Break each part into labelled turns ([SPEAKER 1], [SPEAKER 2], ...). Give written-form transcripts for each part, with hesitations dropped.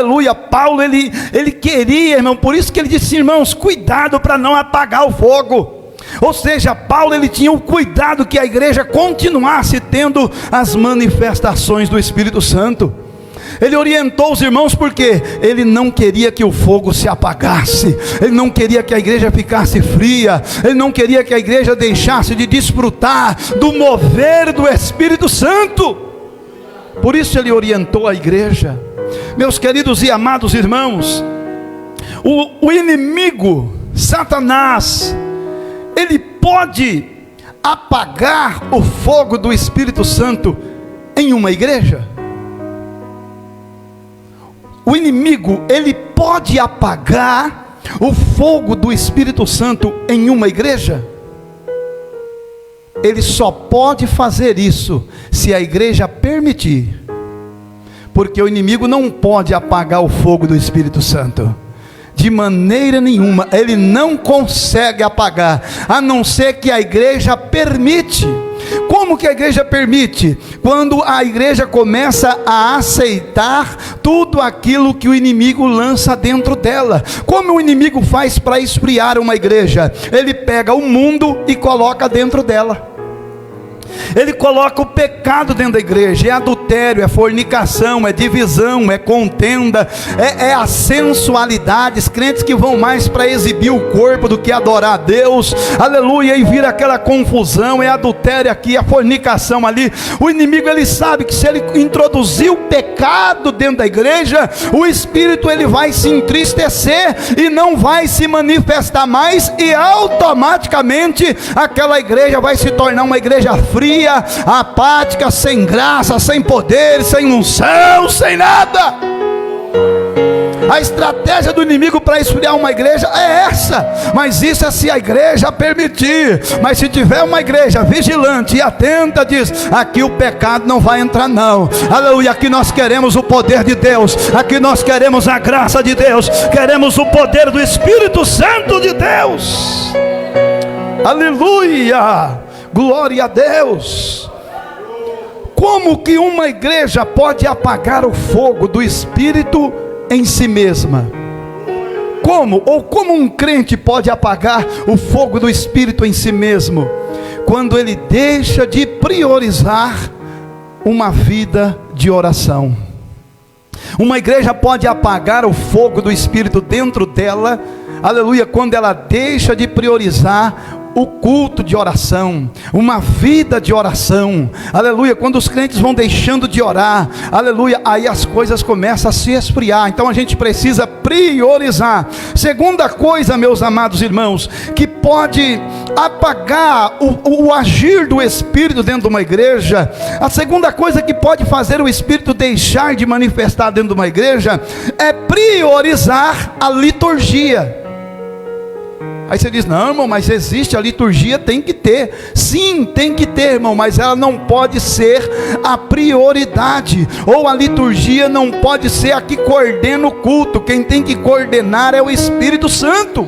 [SPEAKER 1] Aleluia. Paulo, ele queria, irmão, por isso que ele disse, irmãos, cuidado para não apagar o fogo. Ou seja, Paulo, ele tinha o cuidado que a igreja continuasse tendo as manifestações do Espírito Santo. Ele orientou os irmãos porque ele não queria que o fogo se apagasse, ele não queria que a igreja ficasse fria, ele não queria que a igreja deixasse de desfrutar do mover do Espírito Santo. Por isso ele orientou a igreja. Meus queridos e amados irmãos, o inimigo, Satanás, ele pode apagar o fogo do Espírito Santo em uma igreja? O inimigo, ele pode apagar o fogo do Espírito Santo em uma igreja? Ele só pode fazer isso se a igreja permitir, porque o inimigo não pode apagar o fogo do Espírito Santo, de maneira nenhuma. Ele não consegue apagar, a não ser que a igreja permite. Como que a igreja permite? Quando a igreja começa a aceitar tudo aquilo que o inimigo lança dentro dela. Como o inimigo faz para esfriar uma igreja? Ele pega o mundo e coloca dentro dela. Ele coloca o pecado dentro da igreja. É adultério, é fornicação, é divisão, é contenda, é a sensualidade. Os crentes que vão mais para exibir o corpo do que adorar a Deus, aleluia, e vira aquela confusão. É adultério aqui, é fornicação ali. O inimigo, ele sabe que se ele introduzir o pecado dentro da igreja, o Espírito, ele vai se entristecer e não vai se manifestar mais, e automaticamente aquela igreja vai se tornar uma igreja fria, apática, sem graça, sem poder, sem unção, sem nada. A estratégia do inimigo para esfriar uma igreja é essa, mas isso é se a igreja permitir. Mas se tiver uma igreja vigilante e atenta, diz, aqui o pecado não vai entrar não, aleluia, aqui nós queremos o poder de Deus, aqui nós queremos a graça de Deus, queremos o poder do Espírito Santo de Deus, aleluia, glória a Deus. Como que uma igreja pode apagar o fogo do Espírito em si mesma? Como? Ou como um crente pode apagar o fogo do Espírito em si mesmo? Quando ele deixa de priorizar uma vida de oração. Uma igreja pode apagar o fogo do Espírito dentro dela, aleluia, quando ela deixa de priorizar o culto de oração, uma vida de oração, aleluia. Quando os crentes vão deixando de orar, aleluia, aí as coisas começam a se esfriar. Então a gente precisa priorizar. Segunda coisa, meus amados irmãos, que pode apagar o agir do Espírito dentro de uma igreja, a segunda coisa que pode fazer o Espírito deixar de manifestar dentro de uma igreja, é priorizar a liturgia. Aí você diz, não irmão, mas existe a liturgia, tem que ter. Sim, tem que ter, irmão, mas ela não pode ser a prioridade. Ou a liturgia não pode ser a que coordena o culto. Quem tem que coordenar é o Espírito Santo.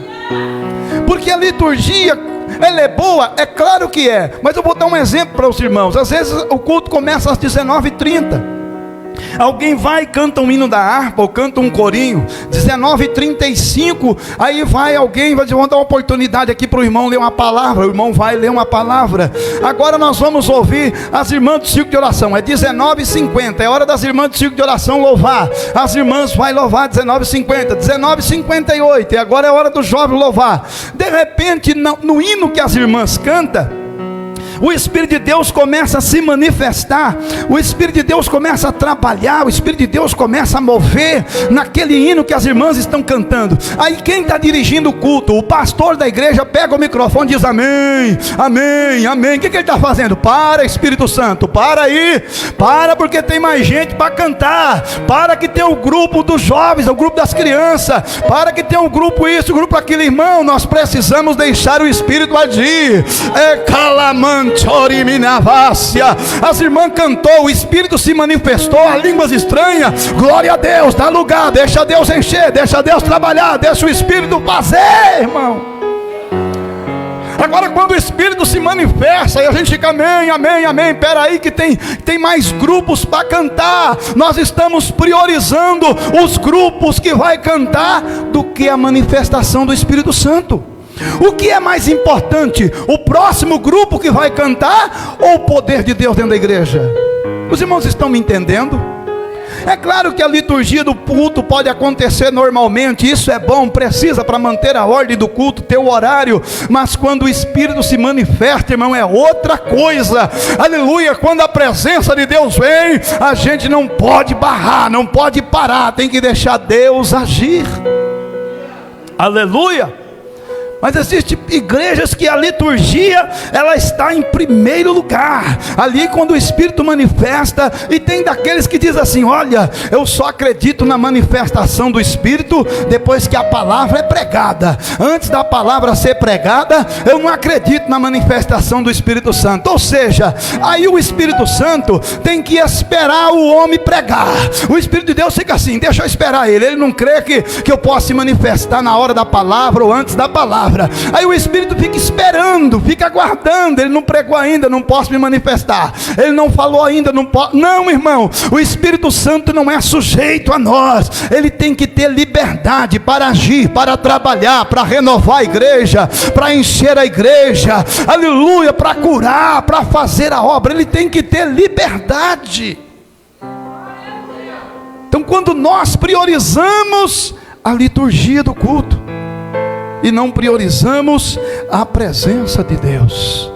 [SPEAKER 1] Porque a liturgia, ela é boa? É claro que é. Mas eu vou dar um exemplo para os irmãos. Às vezes o culto começa às 19h30. Alguém vai e canta um hino da harpa, ou canta um corinho, 19h35, aí vai alguém, vai dizer, vamos dar uma oportunidade aqui para o irmão ler uma palavra. O irmão vai ler uma palavra. Agora nós vamos ouvir as irmãs do círculo de oração, é 19h50, é hora das irmãs do círculo de oração louvar. As irmãs vão louvar 19h50, 19h58, e agora é hora do jovem louvar. De repente, no hino que as irmãs cantam, o Espírito de Deus começa a se manifestar, o Espírito de Deus começa a trabalhar, o Espírito de Deus começa a mover naquele hino que as irmãs estão cantando. Aí quem está dirigindo o culto, o pastor da igreja, pega o microfone e diz amém, amém, amém. O que ele está fazendo? Para, Espírito Santo, para aí, para, porque tem mais gente para cantar, para que tem o grupo dos jovens, o grupo das crianças, para que tem um grupo isso, o grupo aquilo. Irmão, nós precisamos deixar o Espírito agir. É calamante. As irmãs cantou, o Espírito se manifestou, a línguas estranhas, glória a Deus, dá lugar, deixa Deus encher, deixa Deus trabalhar, deixa o Espírito fazer, irmão. Agora, quando o Espírito se manifesta e a gente fica amém, amém, amém, peraí que tem mais grupos para cantar, nós estamos priorizando os grupos que vai cantar do que a manifestação do Espírito Santo. O que é mais importante, o próximo grupo que vai cantar ou o poder de Deus dentro da igreja? Os irmãos estão me entendendo? É claro que a liturgia do culto pode acontecer normalmente, isso é bom, precisa para manter a ordem do culto, ter o horário, mas quando o Espírito se manifesta, irmão, é outra coisa. Aleluia, quando a presença de Deus vem, a gente não pode barrar, não pode parar, tem que deixar Deus agir. Aleluia. Mas existem igrejas que a liturgia, ela está em primeiro lugar, ali quando o Espírito manifesta, e tem daqueles que dizem assim, olha, eu só acredito na manifestação do Espírito depois que a palavra é pregada. Antes da palavra ser pregada, eu não acredito na manifestação do Espírito Santo. Ou seja, aí o Espírito Santo tem que esperar o homem pregar. O Espírito de Deus fica assim, deixa eu esperar ele não crê que eu possa se manifestar na hora da palavra ou antes da palavra. Aí o Espírito fica esperando, fica aguardando. Ele não pregou ainda, não posso me manifestar. Ele não falou ainda, não posso. Não, irmão, o Espírito Santo não é sujeito a nós. Ele tem que ter liberdade para agir, para trabalhar, para renovar a igreja, para encher a igreja, aleluia, para curar, para fazer a obra. Ele tem que ter liberdade. Então, quando nós priorizamos a liturgia do culto e não priorizamos a presença de Deus,